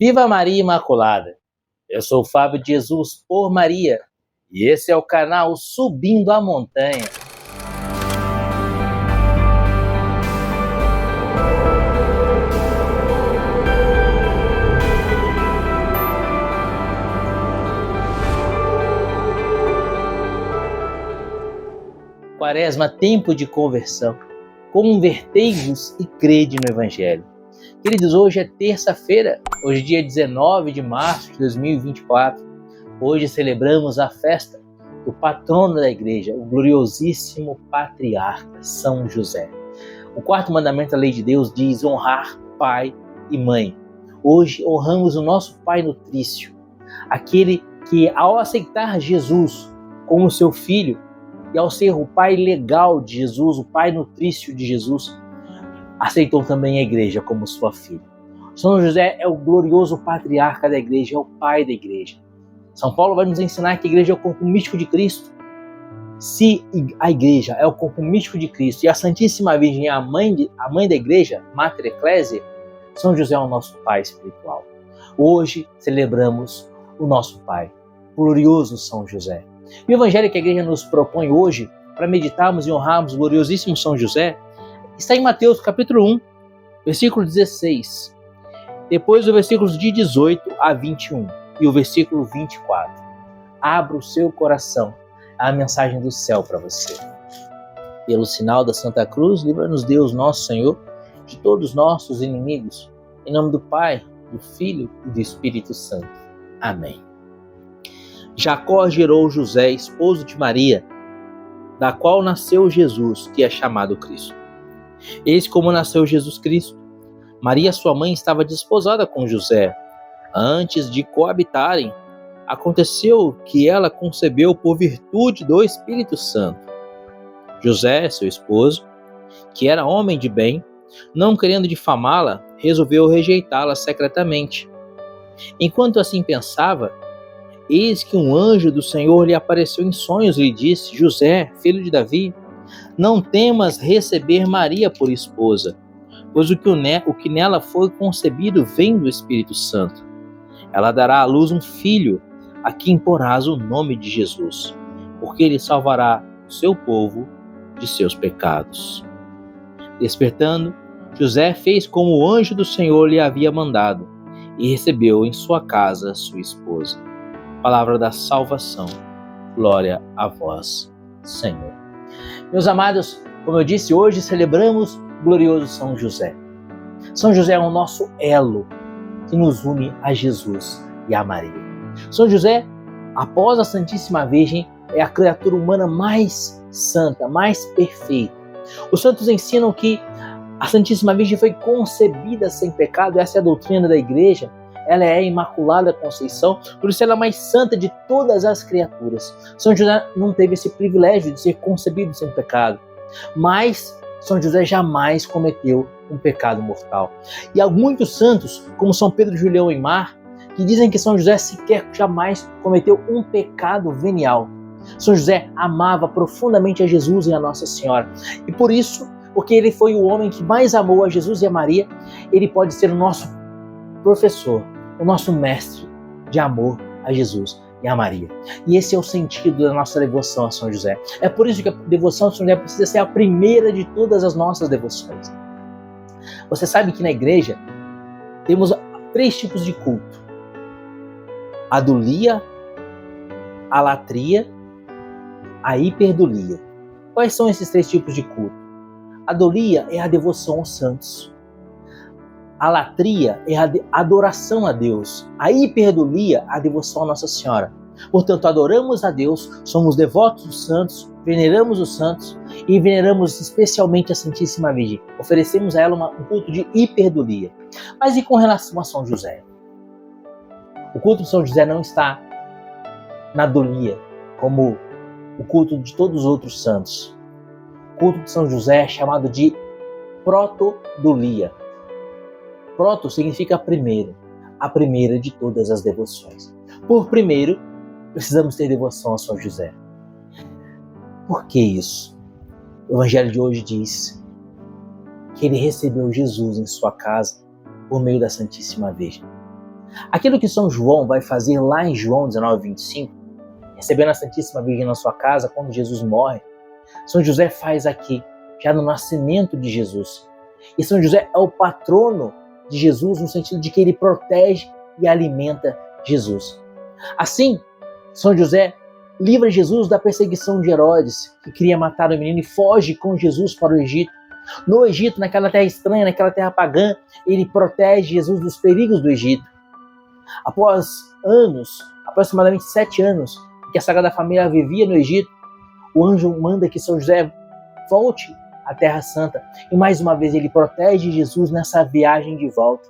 Viva Maria Imaculada! Eu sou o Fábio de Jesus por Maria e esse é o canal Subindo a Montanha. Quaresma, tempo de conversão. Convertei-vos e crede no Evangelho. Queridos, hoje é terça-feira, hoje é dia 19 de março de 2024. Hoje celebramos a festa do patrono da igreja, o gloriosíssimo patriarca São José. O quarto mandamento da lei de Deus diz honrar pai e mãe. Hoje honramos o nosso pai nutrício, aquele que ao aceitar Jesus como seu filho e ao ser o pai legal de Jesus, o pai nutrício de Jesus, aceitou também a igreja como sua filha. São José é o glorioso patriarca da igreja, é o pai da igreja. São Paulo vai nos ensinar que a igreja é o corpo místico de Cristo. Se a igreja é o corpo místico de Cristo e a Santíssima Virgem é a mãe da igreja, Mater Ecclesiae, São José é o nosso pai espiritual. Hoje celebramos o nosso pai, glorioso São José. O evangelho que a igreja nos propõe hoje para meditarmos e honrarmos o gloriosíssimo São José está em Mateus capítulo 1, versículo 16, depois do versículo de 18 a 21 e o versículo 24. Abra o seu coração à mensagem do céu para você. Pelo sinal da Santa Cruz, livra-nos Deus nosso Senhor de todos os nossos inimigos. Em nome do Pai, do Filho e do Espírito Santo. Amém. Jacó gerou José, esposo de Maria, da qual nasceu Jesus, que é chamado Cristo. Eis como nasceu Jesus Cristo. Maria, sua mãe, estava desposada com José. Antes de coabitarem, aconteceu que ela concebeu por virtude do Espírito Santo. José, seu esposo, que era homem de bem, não querendo difamá-la, resolveu rejeitá-la secretamente. Enquanto assim pensava, eis que um anjo do Senhor lhe apareceu em sonhos e lhe disse: José, filho de Davi, não temas receber Maria por esposa, pois o que nela foi concebido vem do Espírito Santo. Ela dará à luz um filho, a quem porás o nome de Jesus, porque ele salvará o seu povo de seus pecados. Despertando, José fez como o anjo do Senhor lhe havia mandado e recebeu em sua casa sua esposa. Palavra da salvação. Glória a vós, Senhor. Meus amados, como eu disse, hoje celebramos o glorioso São José. São José é o nosso elo que nos une a Jesus e a Maria. São José, após a Santíssima Virgem, é a criatura humana mais santa, mais perfeita. Os santos ensinam que a Santíssima Virgem foi concebida sem pecado, essa é a doutrina da igreja. Ela é a Imaculada Conceição, por isso ela é a mais santa de todas as criaturas. São José não teve esse privilégio de ser concebido sem pecado, mas São José jamais cometeu um pecado mortal. E há muitos santos, como São Pedro, Julião e Mar, que dizem que São José sequer jamais cometeu um pecado venial. São José amava profundamente a Jesus e a Nossa Senhora. E por isso, porque ele foi o homem que mais amou a Jesus e a Maria, ele pode ser o nosso professor, o nosso mestre de amor a Jesus e a Maria. E esse é o sentido da nossa devoção a São José. É por isso que a devoção a São José precisa ser a primeira de todas as nossas devoções. Você sabe que na igreja temos 3 tipos de culto: a dulia, a latria, a hiperdulia. Quais são esses 3 tipos de culto? A dulia é a devoção aos santos. A latria é a adoração a Deus. A hiperdulia, a devoção a Nossa Senhora. Portanto, adoramos a Deus, somos devotos dos santos, veneramos os santos e veneramos especialmente a Santíssima Virgem. Oferecemos a ela um culto de hiperdulia. Mas e com relação a São José? O culto de São José não está na dulia, como o culto de todos os outros santos. O culto de São José é chamado de protodulia. Proto significa primeiro, a primeira de todas as devoções. Por primeiro, precisamos ter devoção a São José. Por que isso? O Evangelho de hoje diz que ele recebeu Jesus em sua casa por meio da Santíssima Virgem. Aquilo que São João vai fazer lá em João 19:25, recebendo a Santíssima Virgem na sua casa quando Jesus morre, São José faz aqui, já no nascimento de Jesus. E São José é o patrono de Jesus no sentido de que ele protege e alimenta Jesus. Assim, São José livra Jesus da perseguição de Herodes, que queria matar o menino, e foge com Jesus para o Egito. No Egito, naquela terra estranha, naquela terra pagã, ele protege Jesus dos perigos do Egito. Após anos, aproximadamente 7 anos, que a Sagrada Família vivia no Egito, o anjo manda que São José volte à Terra Santa e mais uma vez ele protege Jesus nessa viagem de volta.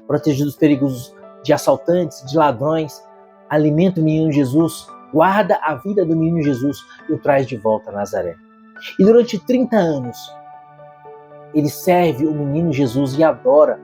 Protege dos perigos de assaltantes, de ladrões, alimenta o menino Jesus, guarda a vida do menino Jesus e o traz de volta a Nazaré. E durante 30 anos, ele serve o menino Jesus e adora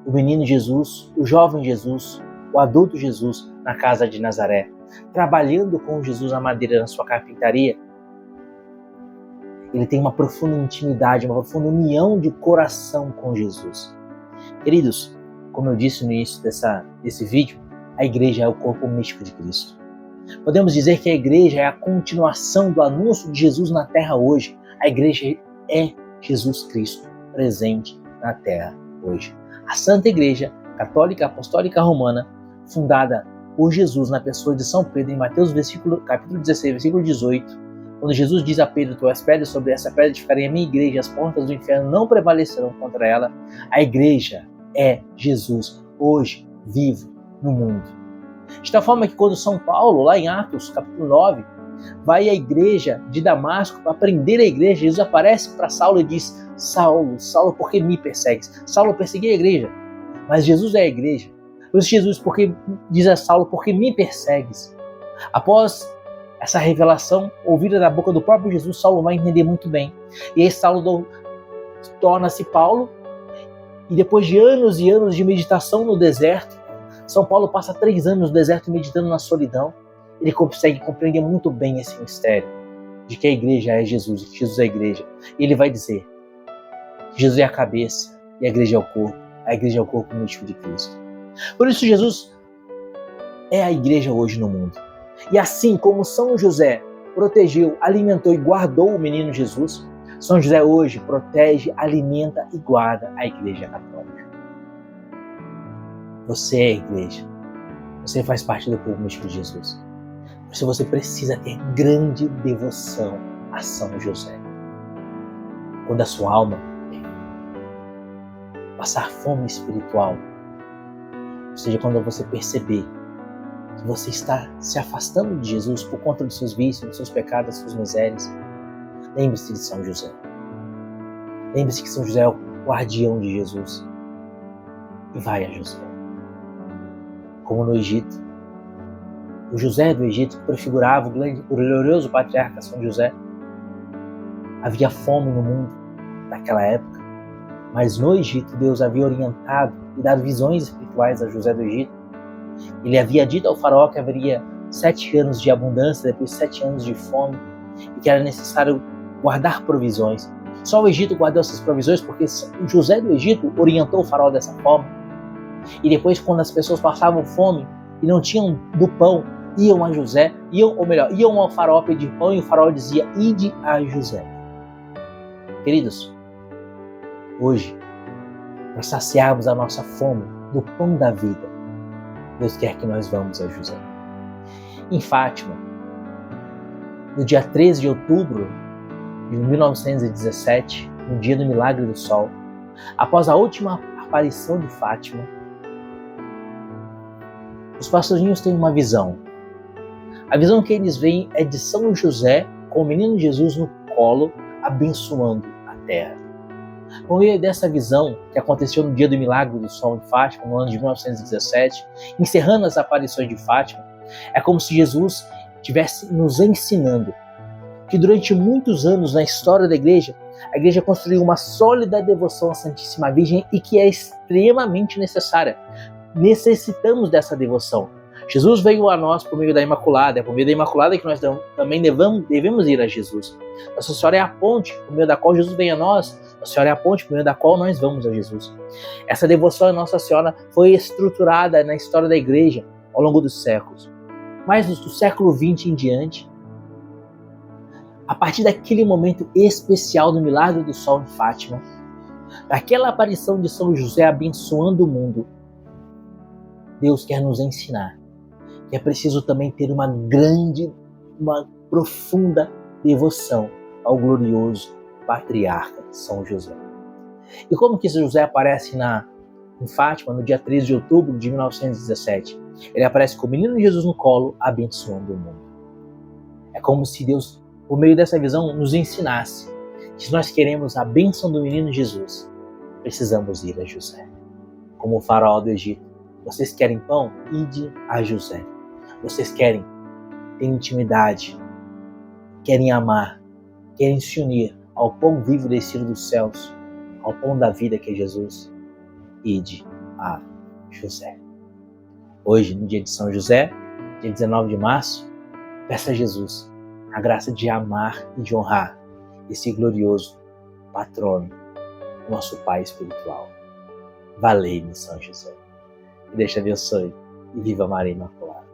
o menino Jesus, o jovem Jesus, o adulto Jesus na casa de Nazaré, trabalhando com Jesus a madeira na sua carpintaria. Ele tem uma profunda intimidade, uma profunda união de coração com Jesus. Queridos, como eu disse no início desse vídeo, a igreja é o corpo místico de Cristo. Podemos dizer que a igreja é a continuação do anúncio de Jesus na terra hoje. A igreja é Jesus Cristo presente na terra hoje. A Santa Igreja Católica Apostólica Romana, fundada por Jesus na pessoa de São Pedro, em Mateus capítulo 16, versículo 18, quando Jesus diz a Pedro: tu és pedra, sobre essa pedra edificarei a minha igreja, as portas do inferno não prevalecerão contra ela. A igreja é Jesus, hoje, vivo no mundo. De tal forma que quando São Paulo, lá em Atos, capítulo 9, vai à igreja de Damasco para prender a igreja, Jesus aparece para Saulo e diz: Saulo, Saulo, por que me persegues? Saulo perseguia a igreja, mas Jesus é a igreja. Por isso Jesus diz a Saulo: por que me persegues? Após essa revelação ouvida da boca do próprio Jesus, Saulo vai entender muito bem. E aí Saulo torna-se Paulo, e depois de anos e anos de meditação no deserto, São Paulo passa 3 anos no deserto meditando na solidão. Ele consegue compreender muito bem esse mistério de que a igreja é Jesus, que Jesus é a igreja. E ele vai dizer que Jesus é a cabeça e a igreja é o corpo. A igreja é o corpo místico de Cristo. Por isso Jesus é a igreja hoje no mundo. E assim como São José protegeu, alimentou e guardou o menino Jesus, São José hoje protege, alimenta e guarda a igreja católica. Você é a igreja. Você faz parte do corpo místico de Jesus. Por isso você precisa ter grande devoção a São José. Quando a sua alma passar fome espiritual, ou seja, quando você perceber que você está se afastando de Jesus por conta dos seus vícios, dos seus pecados, das suas misérias, lembre-se de São José. Lembre-se que São José é o guardião de Jesus. E vai a José. Como no Egito, o José do Egito, que prefigurava o glorioso patriarca São José, havia fome no mundo naquela época, mas no Egito Deus havia orientado e dado visões espirituais a José do Egito. Ele havia dito ao faraó que haveria 7 anos de abundância, depois 7 anos de fome, e que era necessário guardar provisões. Só o Egito guardou essas provisões porque o José do Egito orientou o faraó dessa forma. E depois, quando as pessoas passavam fome e não tinham do pão, iam a José, iam ao faraó pedir pão, e o faraó dizia: ide a José. Queridos, hoje, para saciarmos a nossa fome do pão da vida, Deus quer que nós vamos a José. Em Fátima, no dia 13 de outubro de 1917, no dia do Milagre do Sol, após a última aparição de Fátima, os pastorinhos têm uma visão. A visão que eles veem é de São José com o menino Jesus no colo, abençoando a terra. Por meio dessa visão, que aconteceu no dia do Milagre do Sol em Fátima, no ano de 1917, encerrando as aparições de Fátima, é como se Jesus estivesse nos ensinando que durante muitos anos na história da igreja, a igreja construiu uma sólida devoção à Santíssima Virgem e que é extremamente necessária. Necessitamos dessa devoção. Jesus veio a nós por meio da Imaculada, é por meio da Imaculada que nós também devemos ir a Jesus. Nossa Senhora é a ponte por meio da qual Jesus vem a nós, Nossa Senhora é a ponte por meio da qual nós vamos a Jesus. Essa devoção a Nossa Senhora foi estruturada na história da Igreja ao longo dos séculos. Mas do século XX em diante, a partir daquele momento especial do milagre do sol em Fátima, daquela aparição de São José abençoando o mundo, Deus quer nos ensinar que é preciso também ter uma profunda devoção ao glorioso patriarca São José. E como que São José aparece em Fátima no dia 13 de outubro de 1917? Ele aparece com o menino Jesus no colo, abençoando o mundo. É como se Deus, por meio dessa visão, nos ensinasse que se nós queremos a bênção do menino Jesus, precisamos ir a José. Como o faraó do Egito. Vocês querem pão? Ide a José. Vocês querem ter intimidade, querem amar, querem se unir ao pão vivo descido dos céus, ao pão da vida que é Jesus? Ide a José. Hoje, no dia de São José, dia 19 de março, peça a Jesus a graça de amar e de honrar esse glorioso patrono, nosso Pai espiritual. Valei-me, São José. Que Deus te abençoe e viva Maria Imaculada.